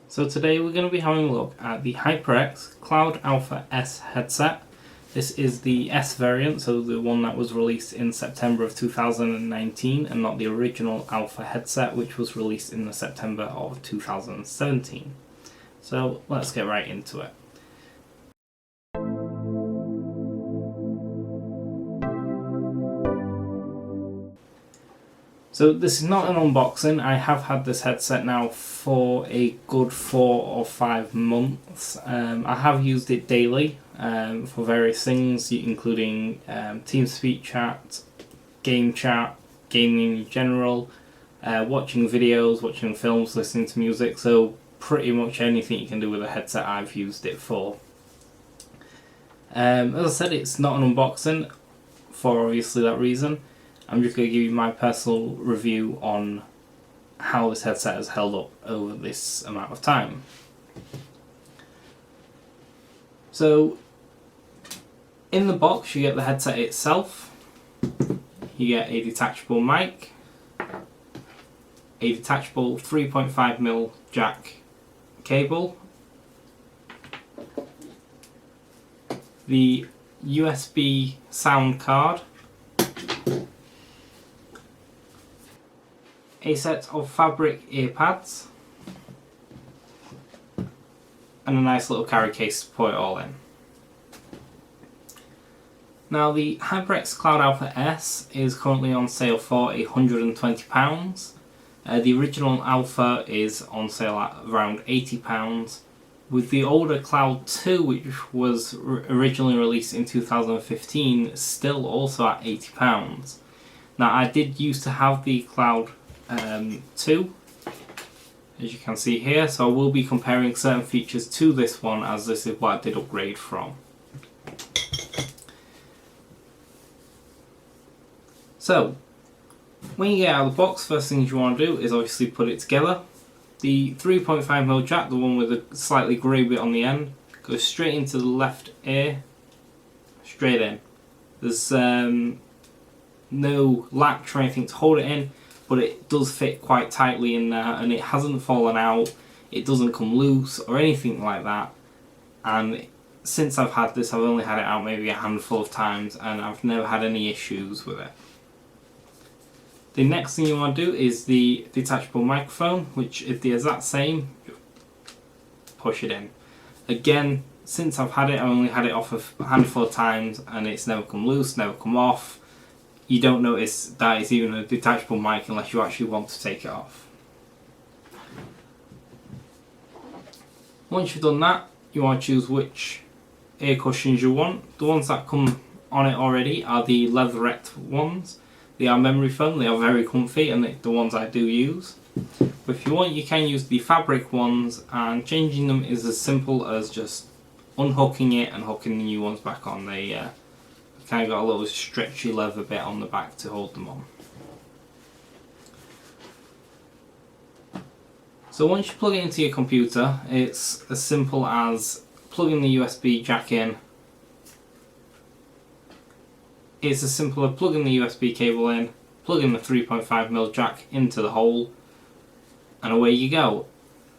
So today we're going to be having a look at the HyperX Cloud Alpha S headset. This is the S variant, so the one that was released in September of 2019 and not the original Alpha headset which was released in the September of 2017. So let's get right into it. So this is not an unboxing. I have had this headset now for a good 4 or 5 months. I have used it daily for various things, including TeamSpeak chat, game chat, gaming in general, watching videos, watching films, listening to music. So pretty much anything you can do with a headset I've used it for. As I said, it's not an unboxing for obviously that reason. I'm just going to give you my personal review on how this headset has held up over this amount of time. So, in the box you get the headset itself, you get a detachable mic, a detachable 3.5mm jack cable, the USB sound card, a set of fabric ear pads, and a nice little carry case to put it all in. Now the HyperX Cloud Alpha S is currently on sale for £120. The original Alpha is on sale at around £80, with the older Cloud 2, which was originally released in 2015, still also at £80. Now I did used to have the Cloud 2, as you can see here, so I will be comparing certain features to this one, as this is what I did upgrade from. So when you get out of the box, first thing you want to do is obviously put it together. The 3.5mm jack, the one with a slightly grey bit on the end, goes straight into the left ear, straight in. There's no latch or anything to hold it in, but it does fit quite tightly in there, and it hasn't fallen out, it doesn't come loose or anything like that. And since I've had this, I've only had it out maybe a handful of times and I've never had any issues with it. The next thing you want to do is the detachable microphone, which is the exact same. Push it in. Again, since I've had it, I've only had it off a handful of times and it's never come loose, never come off. You don't notice that it's even a detachable mic unless you actually want to take it off. Once you've done that, you want to choose which ear cushions you want. The ones that come on it already are the leatherette ones. They are memory foam, they are very comfy, and the ones I do use. But if you want, you can use the fabric ones, and changing them is as simple as just unhooking it and hooking the new ones back on. They kind of got a little stretchy leather bit on the back to hold them on. So once you plug it into your computer, it's as simple as plugging the USB jack in. It's as simple as plugging the USB cable in, plugging the 3.5mm jack into the hole, and away you go.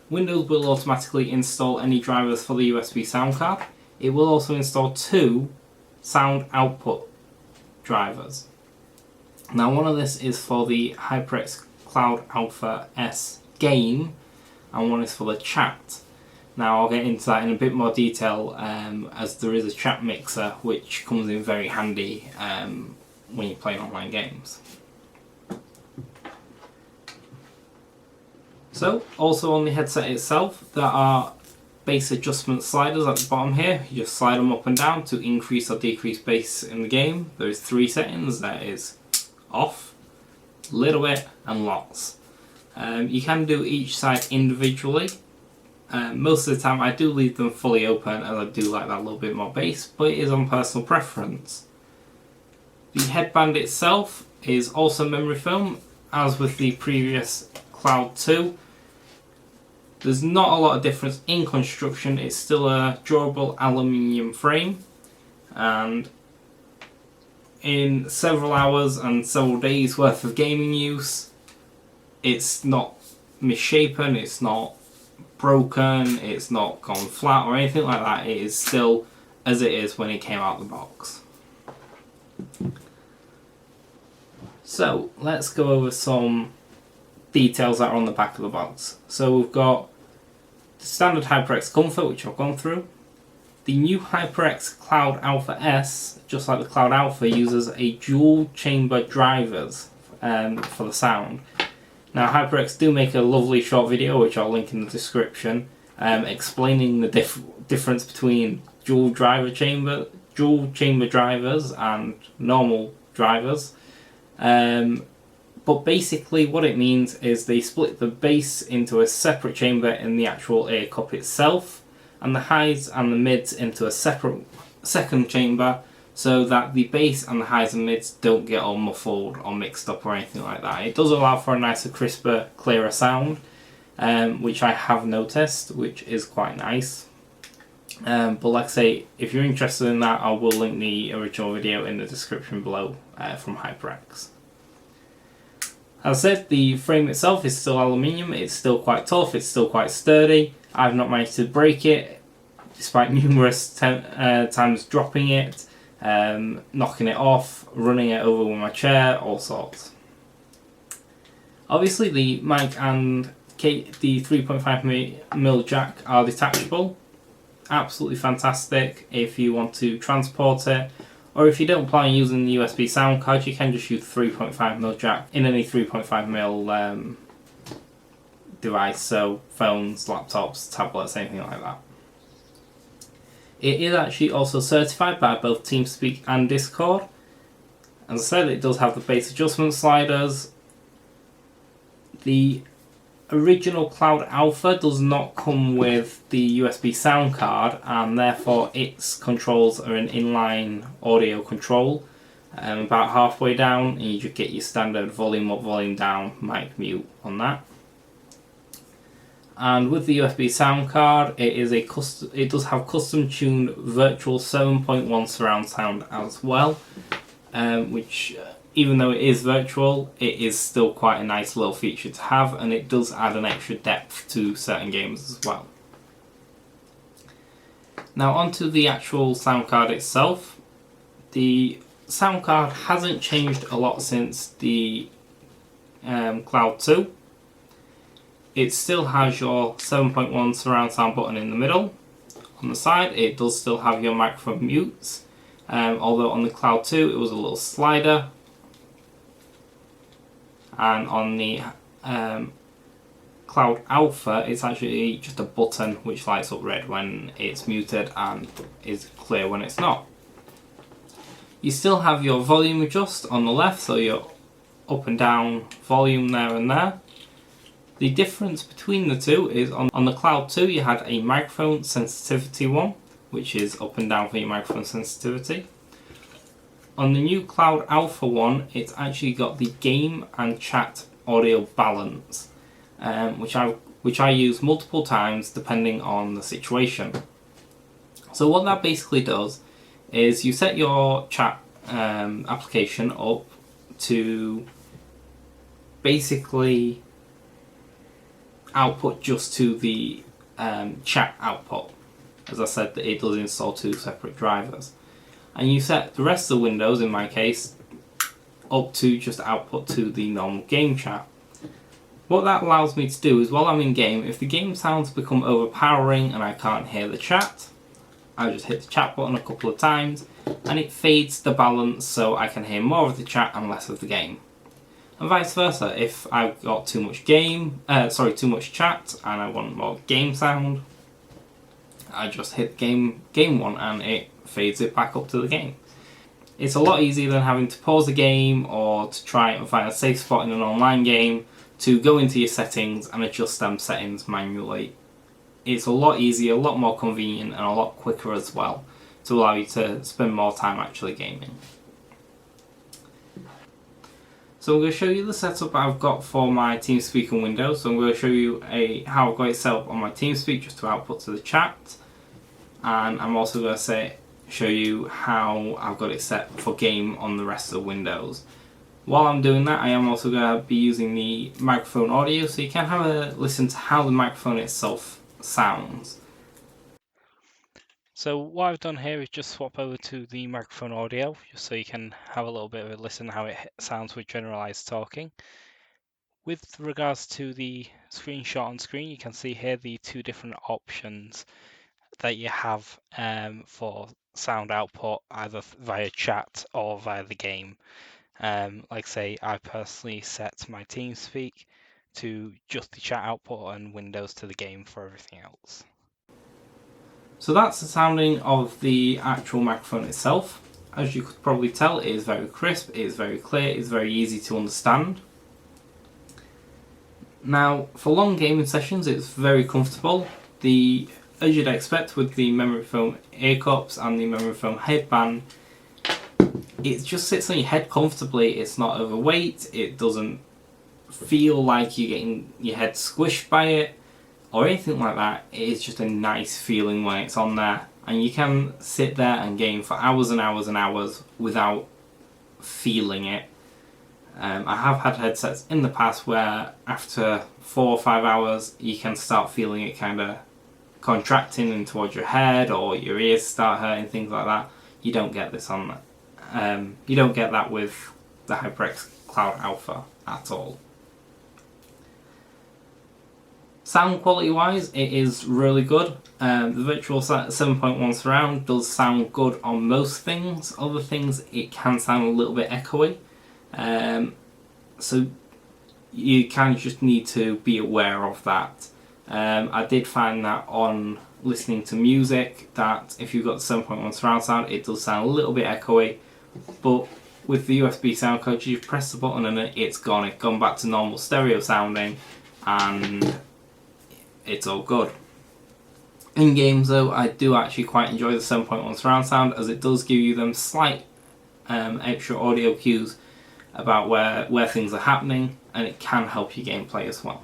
Windows will automatically install any drivers for the USB sound card. It will also install 2 sound output drivers. Now one of this is for the HyperX Cloud Alpha S game and one is for the chat. Now I'll get into that in a bit more detail as there is a chat mixer which comes in very handy when you're playing online games. So also on the headset itself there are bass adjustment sliders at the bottom here. You just slide them up and down to increase or decrease bass in the game. There's 3 settings. That is off, little bit, and lots. You can do each side individually. Most of the time I do leave them fully open as I do like that little bit more bass, but it is on personal preference. The headband itself is also memory foam, as with the previous Cloud 2. There's not a lot of difference in construction. It's still a durable aluminium frame, and in several hours and several days worth of gaming use, it's not misshapen, it's not broken, it's not gone flat or anything like that. It is still as it is when it came out of the box. So let's go over some details that are on the back of the box. So we've got the standard HyperX Comfort, which I've gone through. The new HyperX Cloud Alpha S, just like the Cloud Alpha, uses a dual chamber drivers for the sound. Now HyperX do make a lovely short video, which I'll link in the description, explaining the difference between dual chamber drivers and normal drivers. But basically what it means is they split the bass into a separate chamber in the actual ear cup itself, and the highs and the mids into a separate second chamber, so that the bass and the highs and mids don't get all muffled or mixed up or anything like that. It does allow for a nicer, crisper, clearer sound, which I have noticed, which is quite nice. But like I say, if you're interested in that, I will link the original video in the description below from HyperX. As I said, the frame itself is still aluminium, it's still quite tough, it's still quite sturdy. I've not managed to break it, despite numerous times dropping it, knocking it off, running it over with my chair, all sorts. Obviously the mic and the 3.5mm jack are detachable. Absolutely fantastic if you want to transport it, or if you don't plan on using the USB sound card, you can just use 3.5mm jack in any 3.5mm device, so phones, laptops, tablets, anything like that. It is actually also certified by both TeamSpeak and Discord. As I said, it does have the bass adjustment sliders. The original Cloud Alpha does not come with the USB sound card, and therefore its controls are an inline audio control. About halfway down, and you just get your standard volume up, volume down, mic mute on that. And with the USB sound card, it does have custom tuned virtual 7.1 surround sound as well, which even though it is virtual, it is still quite a nice little feature to have, and it does add an extra depth to certain games as well. Now onto the actual sound card itself. The sound card hasn't changed a lot since the Cloud 2. It still has your 7.1 surround sound button in the middle. On the side, it does still have your microphone mutes, although on the Cloud 2 it was a little slider, and on the Cloud Alpha it's actually just a button which lights up red when it's muted and is clear when it's not. You still have your volume adjust on the left, so your up and down volume there and there. The difference between the two is on the Cloud 2 you had a microphone sensitivity one, which is up and down for your microphone sensitivity. On the new Cloud Alpha one, it's actually got the game and chat audio balance, which I use multiple times depending on the situation. So what that basically does is you set your chat application up to basically output just to the chat output. As I said, it does install two separate drivers. And you set the rest of the windows, in my case, up to just output to the normal game chat. What that allows me to do is while I'm in game, if the game sounds become overpowering and I can't hear the chat, I just hit the chat button a couple of times and it fades the balance so I can hear more of the chat and less of the game. And vice versa, if I've got too much too much chat and I want more game sound, I just hit game one and it fades it back up to the game. It's a lot easier than having to pause the game or to try and find a safe spot in an online game to go into your settings and adjust them settings manually. It's a lot easier, a lot more convenient and a lot quicker as well to allow you to spend more time actually gaming. So I'm going to show you the setup I've got for my TeamSpeak and Windows. So I'm going to show you how I've got it set up on my TeamSpeak just to output to the chat. And I'm also going to show you how I've got it set for game on the rest of the Windows. While I'm doing that, I am also going to be using the microphone audio, so you can have a listen to how the microphone itself sounds. So what I've done here is just swap over to the microphone audio, just so you can have a little bit of a listen how it sounds with generalized talking. With regards to the screenshot on screen, you can see here the two different options that you have for sound output, either via chat or via the game. Like say, I personally set my TeamSpeak to just the chat output and Windows to the game for everything else. So that's the sounding of the actual microphone itself. As you could probably tell, it is very crisp, it is very clear, it is very easy to understand. Now, for long gaming sessions, it's very comfortable. As you'd expect with the memory foam ear cups and the memory foam headband, it just sits on your head comfortably. It's not overweight, it doesn't feel like you're getting your head squished by it or anything like that. It is just a nice feeling when it's on there, and you can sit there and game for hours and hours and hours without feeling it. I have had headsets in the past where after 4 or 5 hours you can start feeling it kind of contracting in towards your head, or your ears start hurting, things like that. You don't get this on that. You don't get that with the HyperX Cloud Alpha at all. Sound quality wise, it is really good. The virtual 7.1 surround does sound good on most things. Other things it can sound a little bit echoey. So you kind of just need to be aware of that. I did find that on listening to music, that if you've got the 7.1 surround sound, it does sound a little bit echoey, but with the USB sound card, you press the button and it's gone back to normal stereo sounding, and it's all good. In games though, I do actually quite enjoy the 7.1 surround sound, as it does give you them slight extra audio cues about where things are happening, and it can help your gameplay as well.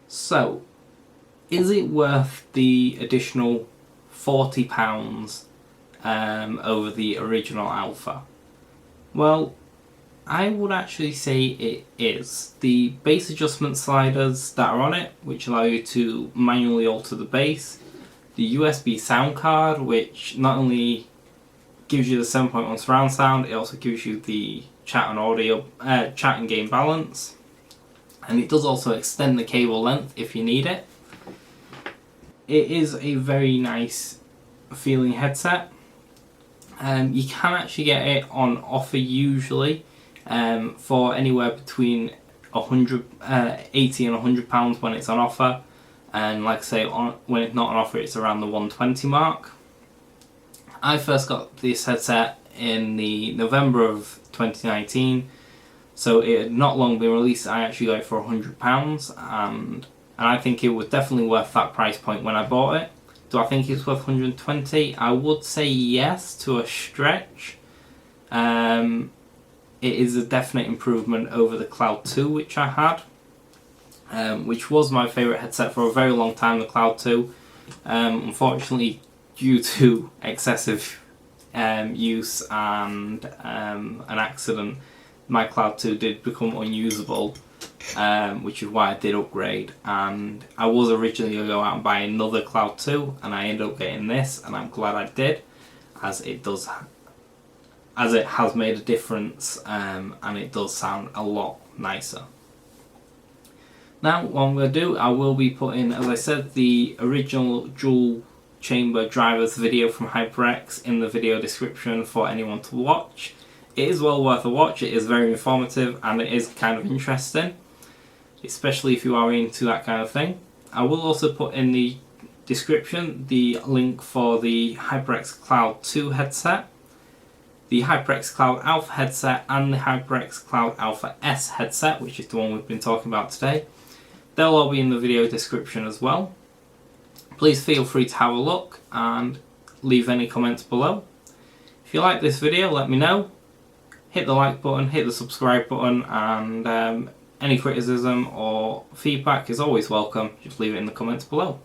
So, is it worth the additional £40 over the original Alpha? Well, I would actually say it is. The bass adjustment sliders that are on it, which allow you to manually alter the bass, the USB sound card, which not only gives you the 7.1 surround sound, it also gives you the chat and game balance, and it does also extend the cable length if you need it. It is a very nice feeling headset. You can actually get it on offer usually for anywhere between £80 and £100 when it's on offer, and like I say, when it's not on offer, it's around the £120 mark. I first got this headset in the November of 2019, so it had not long been released. I actually got it for £100, and I think it was definitely worth that price point when I bought it. Do I think it's worth £120? I would say yes, to a stretch. It is a definite improvement over the Cloud 2 which I had, which was my favourite headset for a very long time, the Cloud 2. Unfortunately, due to excessive use and an accident, my Cloud 2 did become unusable, which is why I did upgrade, and I was originally going to go out and buy another Cloud 2, and I ended up getting this, and I'm glad I did, as it has made a difference, and it does sound a lot nicer. Now what I'm going to do, I will be putting, as I said, the original dual chamber drivers video from HyperX in the video description for anyone to watch. It is well worth a watch. It is very informative and it is kind of interesting, especially if you are into that kind of thing. I will also put in the description the link for the HyperX Cloud 2 headset, the HyperX Cloud Alpha headset, and the HyperX Cloud Alpha S headset, which is the one we've been talking about today. They'll all be in the video description as well. Please feel free to have a look and leave any comments below. If you like this video, let me know. Hit the like button, hit the subscribe button, and any criticism or feedback is always welcome. Just leave it in the comments below.